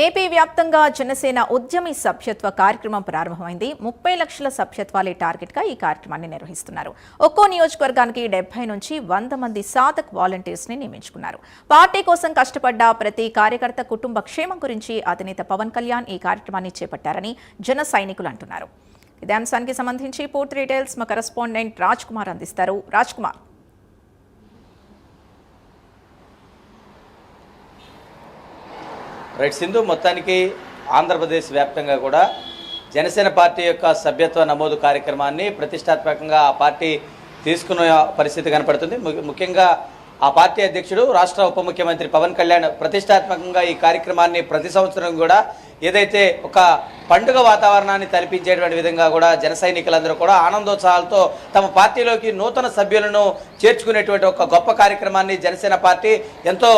AP వ్యాప్తంగా జనసేన ఉద్యమి సభ్యత్వ కార్యక్రమం ప్రారంభమైంది. 30 లక్షల సభ్యత్వాలే టార్గెట్గా ఈ కార్యక్రమాన్ని నిర్వహిస్తున్నారు. ఒక్కో నియోజకవర్గానికి 70 నుంచి 100 మంది సాధక్ వాలంటీర్స్ ని నియమించుకున్నారు. పార్టీ కోసం కష్టపడ్డ ప్రతి కార్యకర్త కుటుంబ క్షేమం గురించి అధినేత పవన్ కళ్యాణ్ ఈ కార్యక్రమాన్ని చేపట్టారని జన సైనికులు అంటున్నారు. ఇదే అంశానికి సంబంధించి పూర్తి డీటెయిల్స్ మా కరెస్పాండెంట్ రాజ్ కుమార్ అందిస్తారు. రాజ్ కుమార్, రైట్ సింధు, మొత్తానికి ఆంధ్రప్రదేశ్ వ్యాప్తంగా కూడా జనసేన పార్టీ యొక్క సభ్యత్వ నమోదు కార్యక్రమాన్ని ప్రతిష్టాత్మకంగా ఆ పార్టీ తీసుకునే పరిస్థితి కనపడుతుంది. ముఖ్యంగా ఆ పార్టీ అధ్యక్షుడు రాష్ట్ర ఉప ముఖ్యమంత్రి పవన్ కళ్యాణ్ ప్రతిష్టాత్మకంగా ఈ కార్యక్రమాన్ని ప్రతి సంవత్సరం కూడా ఏదైతే ఒక పండుగ వాతావరణాన్ని తలపించేటువంటి విధంగా కూడా జన సైనికులందరూ కూడా ఆనందోత్సాహాలతో తమ పార్టీలోకి నూతన సభ్యులను చేర్చుకునేటువంటి ఒక గొప్ప కార్యక్రమాన్ని జనసేన పార్టీ ఎంతో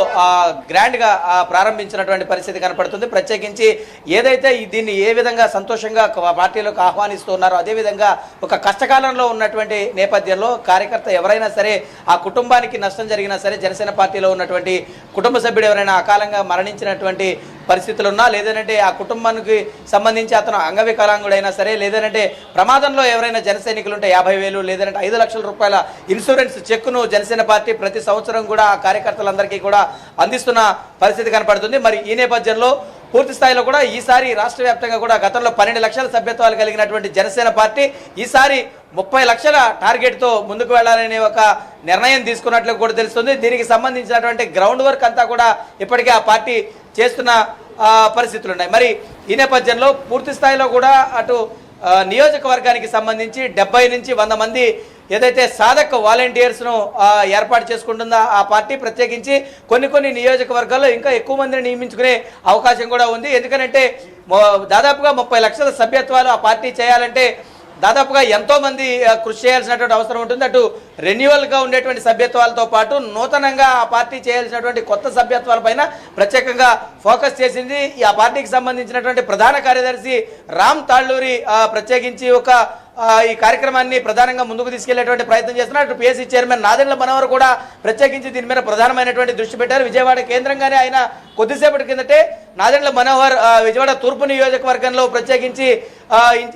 గ్రాండ్గా ప్రారంభించినటువంటి పరిస్థితి కనపడుతుంది. ప్రత్యేకించి ఏదైతే దీన్ని ఏ విధంగా సంతోషంగా పార్టీలోకి ఆహ్వానిస్తున్నారో అదేవిధంగా ఒక కష్టకాలంలో ఉన్నటువంటి నేపథ్యంలో కార్యకర్త ఎవరైనా సరే ఆ కుటుంబానికి నష్టం జరిగినా సరే జనసేన పార్టీలో ఉన్నటువంటి కుటుంబ సభ్యుడు ఎవరైనా అకాలంగా మరణించినటువంటి పరిస్థితులు ఉన్నా, లేదంటే ఆ కుటుంబానికి సంబంధించి అతను అంగవికలాంగుడైనా సరే, లేదంటే ప్రమాదంలో ఎవరైనా జన సైనికులు ఉంటే 50,000 లేదంటే 5 లక్షల రూపాయల ఇన్సూరెన్స్ చెక్కును జనసేన పార్టీ ప్రతి సంవత్సరం కూడా ఆ కార్యకర్తలందరికీ కూడా అందిస్తున్న పరిస్థితి కనపడుతుంది. మరి ఈ నేపథ్యంలో పూర్తి స్థాయిలో కూడా ఈసారి రాష్ట్ర వ్యాప్తంగా కూడా గతంలో 12 లక్షల సభ్యత్వాలు కలిగినటువంటి జనసేన పార్టీ ఈసారి 30 లక్షల టార్గెట్తో ముందుకు వెళ్లాలనే ఒక నిర్ణయం తీసుకున్నట్లు కూడా తెలుస్తుంది. దీనికి సంబంధించినటువంటి గ్రౌండ్ వర్క్ అంతా కూడా ఇప్పటికే ఆ పార్టీ చేస్తున్న పరిస్థితులు ఉన్నాయి. మరి ఈ నేపథ్యంలో పూర్తి స్థాయిలో కూడా అటు నియోజకవర్గానికి సంబంధించి 70 నుంచి 100 మంది ఏదైతే సాధక వాలంటీర్స్ను ఏర్పాటు చేసుకుంటుందో ఆ పార్టీ ప్రత్యేకించి కొన్ని నియోజకవర్గాల్లో ఇంకా ఎక్కువ మందిని నియమించుకునే అవకాశం కూడా ఉంది. ఎందుకంటే దాదాపుగా 30 లక్షల సభ్యత్వాలు ఆ పార్టీ చేయాలంటే దాదాపుగా ఎంతోమంది కృషి చేయాల్సినటువంటి అవసరం ఉంటుంది. అటు రెన్యువల్గా ఉండేటువంటి సభ్యత్వాలతో పాటు నూతనంగా ఆ పార్టీ చేయాల్సినటువంటి కొత్త సభ్యత్వాలపైన ప్రత్యేకంగా ఫోకస్ చేసింది. ఆ పార్టీకి సంబంధించినటువంటి ప్రధాన కార్యదర్శి రామ్ తాళ్ళూరి ప్రత్యేకించి ఈ కార్యక్రమాన్ని ప్రధానంగా ముందుకు తీసుకెళ్లేటువంటి ప్రయత్నం చేస్తున్నారు. అటు పిఎస్సి చైర్మన్ నాదెండ్ల మనోహర్ కూడా ప్రత్యేకించి దీని మీద ప్రధానమైనటువంటి దృష్టి పెట్టారు. విజయవాడ కేంద్రంగానే ఆయన కొద్దిసేపటి కిందటే నాదెండ్ల మనోహర్ విజయవాడ తూర్పు నియోజకవర్గంలో ప్రత్యేకించి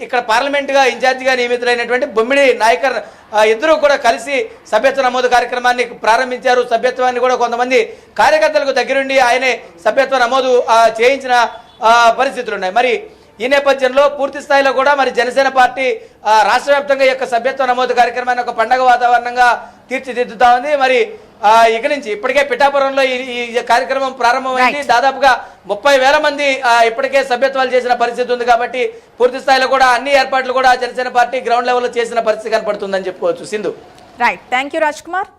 ఇక్కడ పార్లమెంటుగా ఇన్ఛార్జిగా నియమితులైనటువంటి బొమ్మిడి నాయకర్ ఇద్దరు కూడా కలిసి సభ్యత్వ నమోదు కార్యక్రమాన్ని ప్రారంభించారు. సభ్యత్వాన్ని కూడా కొంతమంది కార్యకర్తలకు దగ్గరుండి ఆయనే సభ్యత్వ నమోదు చేయించిన పరిస్థితులు ఉన్నాయి. మరి ఈ నేపథ్యంలో పూర్తి స్థాయిలో కూడా మరి జనసేన పార్టీ రాష్ట్ర వ్యాప్తంగా యొక్క సభ్యత్వ నమోదు కార్యక్రమాన్ని ఒక పండగ వాతావరణంగా తీర్చిదిద్దుతా ఉంది. మరి ఇక నుంచి ఇప్పటికే పిఠాపురంలో ఈ కార్యక్రమం ప్రారంభమైంది. దాదాపుగా 30,000 మంది ఇప్పటికే సభ్యత్వాలు చేసిన పరిస్థితి ఉంది. కాబట్టి పూర్తి స్థాయిలో కూడా అన్ని ఏర్పాట్లు కూడా జనసేన పార్టీ గ్రౌండ్ లెవెల్లో చేసిన పరిస్థితి కనపడుతుందని చెప్పుకోవచ్చు. Sindhu. Right, thank you Raj Kumar.